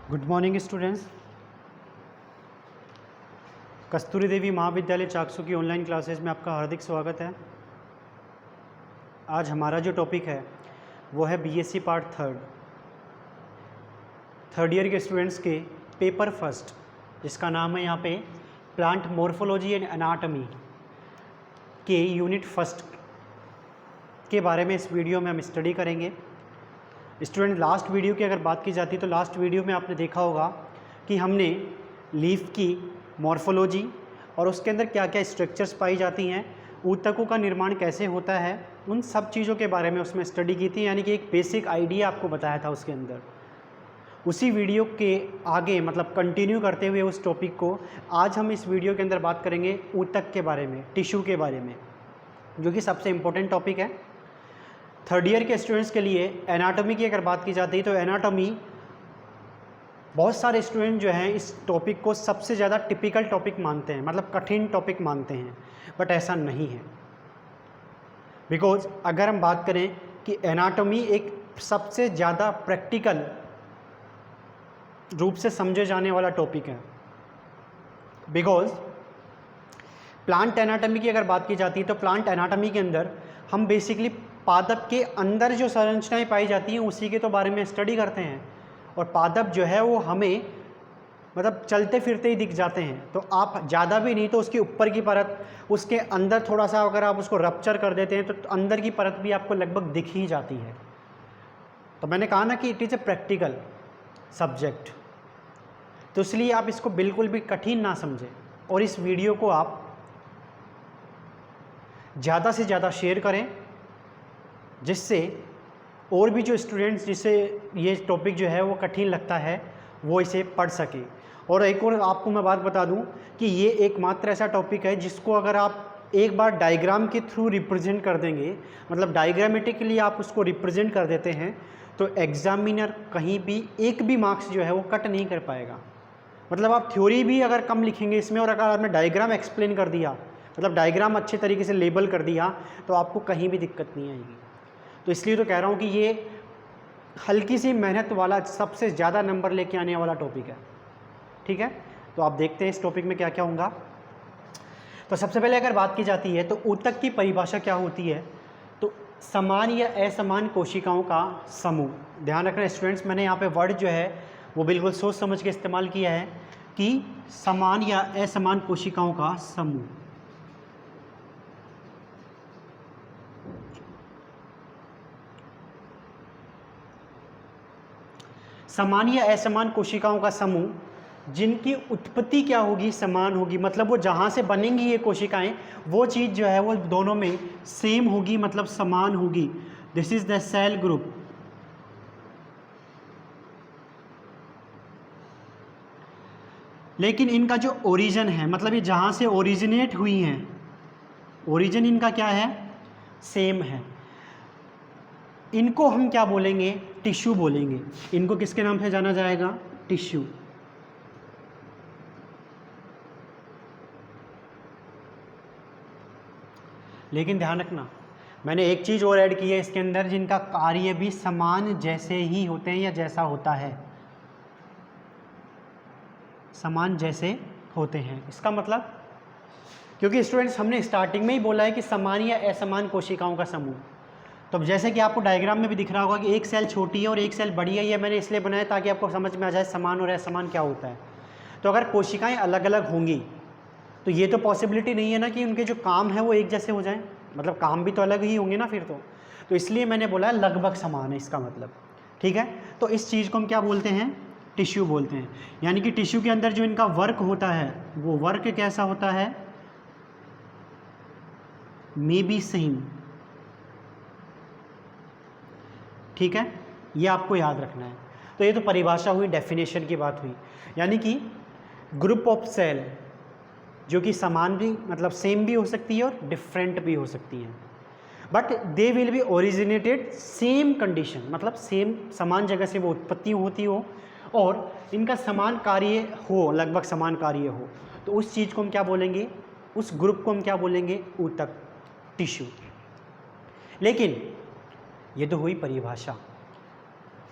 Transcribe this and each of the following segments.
Good morning students. Kasturi Devi Mahavidyalaya Chaksu की online classes में आपका हार्दिक स्वागत है। आज हमारा जो टॉपिक है वो है बीएससी पार्ट थर्ड ईयर के स्टूडेंट्स के पेपर फर्स्ट, जिसका नाम है यहाँ पे प्लांट मॉर्फोलॉजी एंड एनाटॉमी के यूनिट फर्स्ट के बारे में इस वीडियो में हम स्टडी करेंगे। स्टूडेंट, लास्ट वीडियो की अगर बात की जाती है तो लास्ट वीडियो में आपने देखा होगा कि हमने लीफ की मॉर्फोलॉजी और उसके अंदर क्या क्या स्ट्रक्चर्स पाई जाती हैं, ऊतकों का निर्माण कैसे होता है, उन सब चीज़ों के बारे में उसमें स्टडी की थी। यानी कि एक बेसिक आइडिया आपको बताया था उसके अंदर। उसी वीडियो के आगे मतलब कंटिन्यू करते हुए उस टॉपिक को आज हम इस वीडियो के अंदर बात करेंगे ऊतक के बारे में, टिश्यू के बारे में, जो कि सबसे इम्पोर्टेंट टॉपिक है थर्ड ईयर के स्टूडेंट्स के लिए। एनाटॉमी की अगर बात की जाती है तो एनाटॉमी बहुत सारे स्टूडेंट जो हैं इस टॉपिक को सबसे ज़्यादा टिपिकल टॉपिक मानते हैं, मतलब कठिन टॉपिक मानते हैं, बट ऐसा नहीं है। बिकॉज अगर हम बात करें कि एनाटॉमी एक सबसे ज़्यादा प्रैक्टिकल रूप से समझे जाने वाला टॉपिक है। बिकॉज प्लांट एनाटॉमी की अगर बात की जाती है तो प्लांट एनाटॉमी के अंदर हम बेसिकली पादप के अंदर जो संरचनाएं पाई जाती हैं उसी के तो बारे में स्टडी करते हैं। और पादप जो है वो हमें मतलब चलते फिरते ही दिख जाते हैं, तो आप ज़्यादा भी नहीं तो उसके ऊपर की परत, उसके अंदर थोड़ा सा अगर आप उसको रप्चर कर देते हैं तो अंदर की परत भी आपको लगभग दिख ही जाती है। तो मैंने कहा ना कि it is a practical subject, तो इसलिए आप इसको बिल्कुल भी कठिन ना समझें और इस वीडियो को आप ज़्यादा से ज़्यादा शेयर करें, जिससे और भी जो स्टूडेंट्स जिसे ये टॉपिक जो है वो कठिन लगता है वो इसे पढ़ सके। और एक और आपको मैं बात बता दूं कि ये एकमात्र ऐसा टॉपिक है जिसको अगर आप एक बार डायग्राम के थ्रू रिप्रेजेंट कर देंगे, मतलब डायग्रामेटिकली आप उसको रिप्रेजेंट कर देते हैं, तो एग्जामिनर कहीं भी एक भी मार्क्स जो है वो कट नहीं कर पाएगा। मतलब आप थ्योरी भी अगर कम लिखेंगे इसमें और अगर आपने डायग्राम एक्सप्लेन कर दिया, मतलब डायग्राम अच्छे तरीके से लेबल कर दिया, तो आपको कहीं भी दिक्कत नहीं आएगी। तो इसलिए तो कह रहा हूँ कि ये हल्की सी मेहनत वाला सबसे ज़्यादा नंबर लेके आने वाला टॉपिक है। ठीक है, तो आप देखते हैं इस टॉपिक में क्या क्या होगा। तो सबसे पहले अगर बात की जाती है तो ऊतक की परिभाषा क्या होती है, तो समान या असमान कोशिकाओं का समूह। ध्यान रखना स्टूडेंट्स, मैंने यहाँ पे वर्ड जो है वो बिल्कुल सोच समझ के इस्तेमाल किया है कि समान या असमान कोशिकाओं का समूह। समान या असमान कोशिकाओं का समूह जिनकी उत्पत्ति क्या होगी, समान होगी, मतलब वो जहाँ से बनेंगी ये कोशिकाएं वो चीज़ जो है वो दोनों में सेम होगी, मतलब समान होगी। This is the cell group. लेकिन इनका जो ओरिजिन है, मतलब ये जहाँ से ओरिजिनेट हुई हैं, ओरिजिन इनका क्या है, सेम है। इनको हम क्या बोलेंगे, टिश्यू बोलेंगे। इनको किसके नाम से जाना जाएगा, टिश्यू। लेकिन ध्यान रखना मैंने एक चीज़ और ऐड की है इसके अंदर, जिनका कार्य भी समान जैसे ही होते हैं या जैसा होता है, समान जैसे होते हैं। इसका मतलब, क्योंकि स्टूडेंट्स हमने स्टार्टिंग में ही बोला है कि समान या असमान कोशिकाओं का समूह। तो अब जैसे कि आपको डायग्राम में भी दिख रहा होगा कि एक सेल छोटी है और एक सेल बड़ी है, ये मैंने इसलिए बनाया ताकि आपको समझ में आ जाए समान और असमान क्या होता है। तो अगर कोशिकाएं अलग अलग होंगी तो ये तो पॉसिबिलिटी नहीं है ना कि उनके जो काम है वो एक जैसे हो जाएं, मतलब काम भी तो अलग ही होंगे ना फिर तो इसलिए मैंने बोला लगभग समान है इसका मतलब। ठीक है, तो इस चीज़ को हम क्या बोलते हैं, टिश्यू बोलते हैं। यानी कि टिश्यू के अंदर जो इनका वर्क होता है वो वर्क कैसा होता है, मे बी सेम। ठीक है, ये आपको याद रखना है। तो ये तो परिभाषा हुई, डेफिनेशन की बात हुई। यानी कि ग्रुप ऑफ सेल जो कि समान भी मतलब सेम भी हो सकती है और डिफरेंट भी हो सकती हैं, but they will be originated same condition, मतलब सेम समान जगह से वो उत्पत्ति होती हो और इनका समान कार्य हो, लगभग समान कार्य हो, तो उस चीज़ को हम क्या बोलेंगे, उस ग्रुप को हम क्या बोलेंगे, ऊतक, टिश्यू। लेकिन ये तो हुई परिभाषा,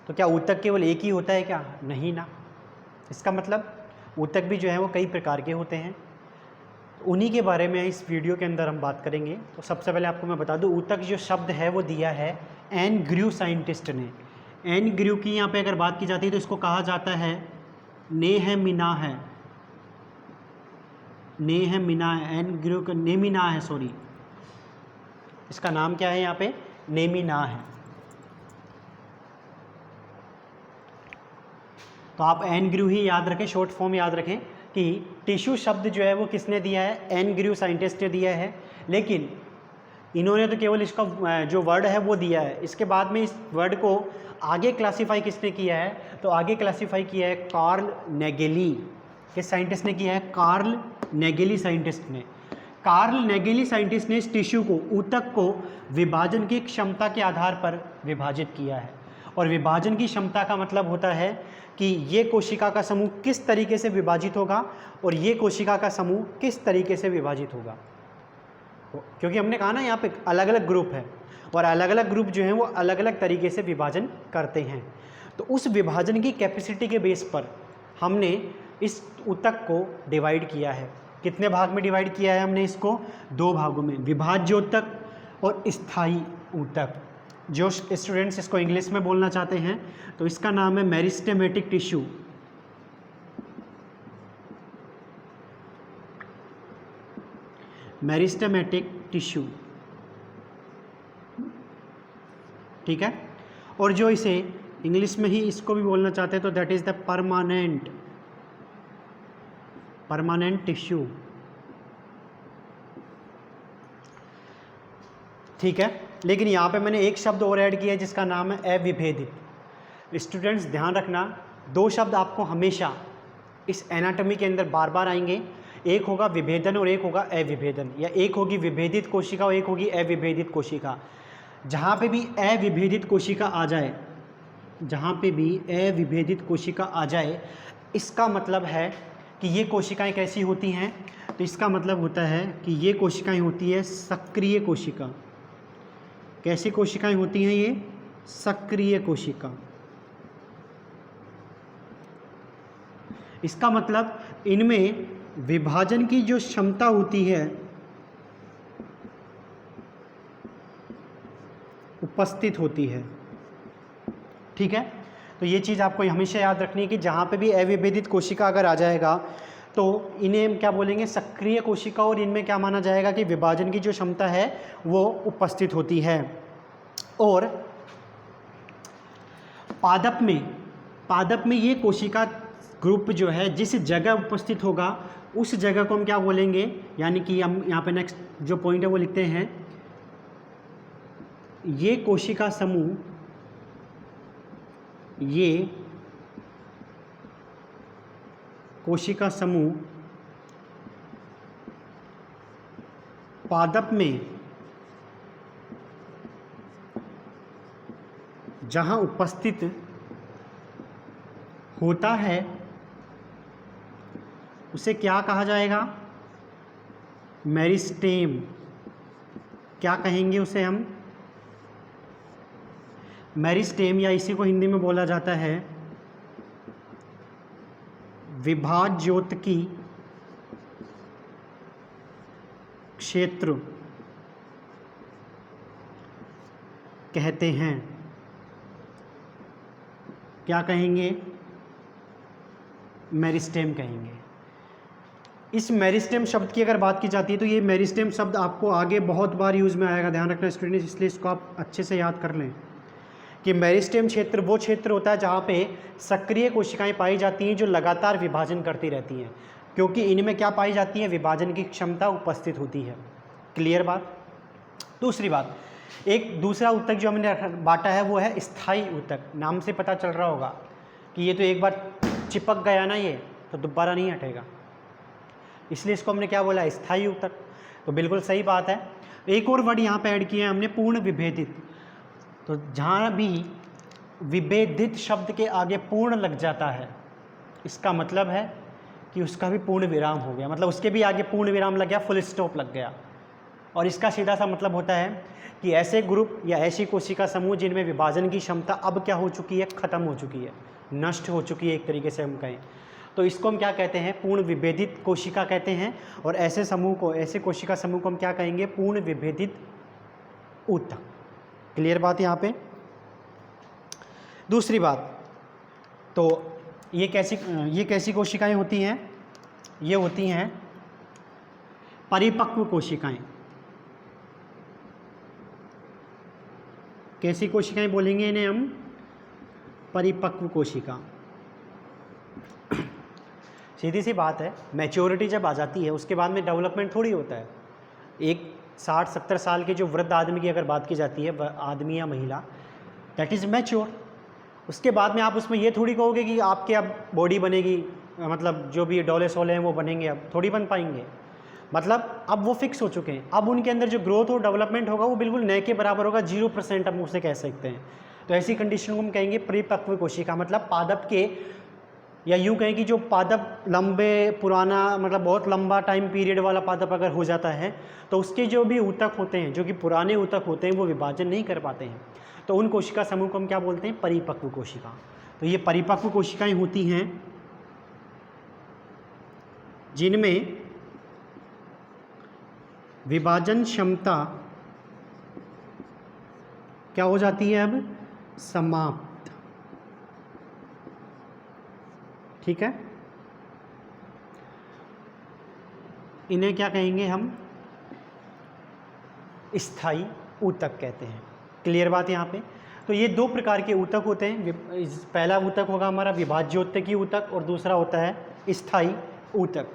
तो क्या ऊतक केवल एक ही होता है क्या, नहीं ना। इसका मतलब ऊतक भी जो है वो कई प्रकार के होते हैं, उन्हीं के बारे में इस वीडियो के अंदर हम बात करेंगे। तो सबसे पहले आपको मैं बता दूं, ऊतक जो शब्द है वो दिया है एन ग्रू साइंटिस्ट ने। एन ग्रू की यहाँ पे अगर बात की जाती है तो इसको कहा जाता है नेहेमिना एन ग्रू का नेमिना है, सॉरी, इसका नाम क्या है यहाँ पे, नेमिना है। तो आप एन ग्रू ही याद रखें, शॉर्ट फॉर्म याद रखें कि टिश्यू शब्द जो है वो किसने दिया है, एन ग्रू साइंटिस्ट ने दिया है। लेकिन इन्होंने तो केवल इसका जो वर्ड है वो दिया है, इसके बाद में इस वर्ड को आगे क्लासीफाई किसने किया है, तो आगे क्लासीफाई किया है कार्ल नेगेली। किस साइंटिस्ट ने किया है, कार्ल नेगेली साइंटिस्ट ने। कार्ल नेगेली साइंटिस्ट ने इस टिश्यू को, ऊतक को विभाजन की क्षमता के आधार पर विभाजित किया है। और विभाजन की क्षमता का मतलब होता है कि ये कोशिका का समूह किस तरीके से विभाजित होगा और ये कोशिका का समूह किस तरीके से विभाजित होगा। क्योंकि हमने कहा ना यहाँ पे अलग अलग ग्रुप है और अलग अलग ग्रुप जो हैं वो अलग अलग तरीके से विभाजन करते हैं। तो उस विभाजन की कैपेसिटी के बेस पर हमने इस ऊतक को डिवाइड किया है। कितने भाग में डिवाइड किया है हमने इसको, 2 भागों में, विभाज्य ऊतक और स्थायी ऊतक। जो स्टूडेंट्स इसको इंग्लिश में बोलना चाहते हैं तो इसका नाम है मेरिस्टेमेटिक टिश्यू। मेरिस्टेमेटिक टिश्यू, ठीक है। और जो इसे इंग्लिश में ही इसको भी बोलना चाहते हैं तो that is the permanent tissue, ठीक है। लेकिन यहाँ पे मैंने एक शब्द और ऐड किया है जिसका नाम है अविभेदित। स्टूडेंट्स ध्यान रखना, 2 शब्द आपको हमेशा इस एनाटॉमी के अंदर बार बार आएंगे, एक होगा विभेदन और एक होगा अविभेदन, या एक होगी विभेदित कोशिका और एक होगी अविभेदित कोशिका। जहाँ पे भी अविभेदित कोशिका आ जाए, जहाँ पे भी अविभेदित कोशिका आ जाए, इसका मतलब है कि ये कोशिकाएं कैसी होती हैं, तो इसका मतलब होता है कि ये कोशिकाएं होती है सक्रिय कोशिका। कैसी कोशिकाएं होती हैं ये, सक्रिय कोशिका। इसका मतलब इनमें विभाजन की जो क्षमता होती है उपस्थित होती है, ठीक है। तो ये चीज़ आपको हमेशा याद रखनी है कि जहाँ पे भी अविभेदित कोशिका अगर आ जाएगा तो इन्हें हम क्या बोलेंगे, सक्रिय कोशिका, और इनमें क्या माना जाएगा कि विभाजन की जो क्षमता है वो उपस्थित होती है। और पादप में ये कोशिका ग्रुप जो है जिस जगह उपस्थित होगा उस जगह को हम क्या बोलेंगे, यानी कि हम यहाँ पे नेक्स्ट जो पॉइंट है वो लिखते हैं, ये कोशिका समूह पादप में जहाँ उपस्थित होता है उसे क्या कहा जाएगा, मेरिस्टेम। क्या कहेंगे उसे हम, मेरिस्टेम, या इसी को हिंदी में बोला जाता है विभाज्योतकी क्षेत्र कहते हैं। क्या कहेंगे, मेरिस्टेम कहेंगे। इस मेरिस्टेम शब्द की अगर बात की जाती है तो ये मेरिस्टेम शब्द आपको आगे बहुत बार यूज़ में आएगा, ध्यान रखना स्टूडेंट्स, इसलिए इसको आप अच्छे से याद कर लें कि मेरिस्टेम क्षेत्र वो क्षेत्र होता है जहाँ पे सक्रिय कोशिकाएं पाई जाती हैं जो लगातार विभाजन करती रहती हैं, क्योंकि इनमें क्या पाई जाती है, विभाजन की क्षमता उपस्थित होती है। क्लियर बात। दूसरी बात, एक दूसरा ऊतक जो हमने बांटा है वो है स्थायी ऊतक। नाम से पता चल रहा होगा कि ये तो एक बार चिपक गया ना, ये तो दोबारा नहीं हटेगा, इसलिए इसको हमने क्या बोला, स्थायी ऊतक। तो बिल्कुल सही बात है। एक और वर्ड यहाँ पे ऐड किया है हमने, पूर्ण विभेदित। तो जहाँ भी विभेदित शब्द के आगे पूर्ण लग जाता है इसका मतलब है कि उसका भी पूर्ण विराम हो गया, मतलब उसके भी आगे पूर्ण विराम लग गया, फुल स्टॉप लग गया। और इसका सीधा सा मतलब होता है कि ऐसे ग्रुप या ऐसी कोशिका समूह जिनमें विभाजन की क्षमता अब क्या हो चुकी है, ख़त्म हो चुकी है, नष्ट हो चुकी है एक तरीके से हम कहें, तो इसको हम क्या कहते हैं, पूर्ण विभेदित कोशिका कहते हैं। और ऐसे समूह को, ऐसे कोशिका समूह को हम क्या कहेंगे, पूर्ण विभेदित ऊतक। क्लियर बात यहाँ पे। दूसरी बात, तो ये कैसी कोशिकाएं होती हैं, ये होती हैं परिपक्व कोशिकाएं। कैसी कोशिकाएं बोलेंगे इन्हें हम, परिपक्व कोशिका। सीधी सी बात है, मैच्योरिटी जब आ जाती है उसके बाद में डेवलपमेंट थोड़ी होता है। एक 60-70 साल के जो वृद्ध आदमी की अगर बात की जाती है, आदमी या महिला, दैट इज़ मैच्योर। उसके बाद में आप उसमें ये थोड़ी कहोगे कि आपके अब बॉडी बनेगी, मतलब जो भी डोले सोले हैं वो बनेंगे, अब थोड़ी बन पाएंगे। मतलब अब वो फिक्स हो चुके हैं, अब उनके अंदर जो ग्रोथ और डेवलपमेंट होगा वो बिल्कुल नए के बराबर होगा, 0% हम उसे कह सकते हैं। तो ऐसी कंडीशन को हम कहेंगे परिपक्व कोशिका। मतलब पादप के, या यूँ कहें कि जो पादप लंबे पुराना, मतलब बहुत लंबा टाइम पीरियड वाला पादप अगर हो जाता है तो उसके जो भी ऊतक होते हैं, जो कि पुराने ऊतक होते हैं, वो विभाजन नहीं कर पाते हैं। तो उन कोशिका समूह को हम क्या बोलते हैं, परिपक्व कोशिका। तो ये परिपक्व कोशिकाएं होती हैं जिनमें विभाजन क्षमता क्या हो जाती है, अब समाप्त। ठीक है, इन्हें क्या कहेंगे हम, स्थायी ऊतक कहते हैं। क्लियर बात यहाँ पे। तो ये दो प्रकार के ऊतक होते हैं। पहला ऊतक होगा हमारा विभाज्योतकी ऊतक और दूसरा होता है स्थायी ऊतक।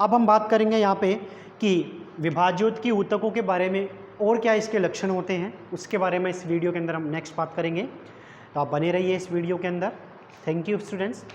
अब हम बात करेंगे यहाँ पे कि विभाज्योतकी ऊतकों के बारे में और क्या इसके लक्षण होते हैं, उसके बारे में इस वीडियो के अंदर हम नेक्स्ट बात करेंगे। तो आप बने रहिए इस वीडियो के अंदर। Thank you students.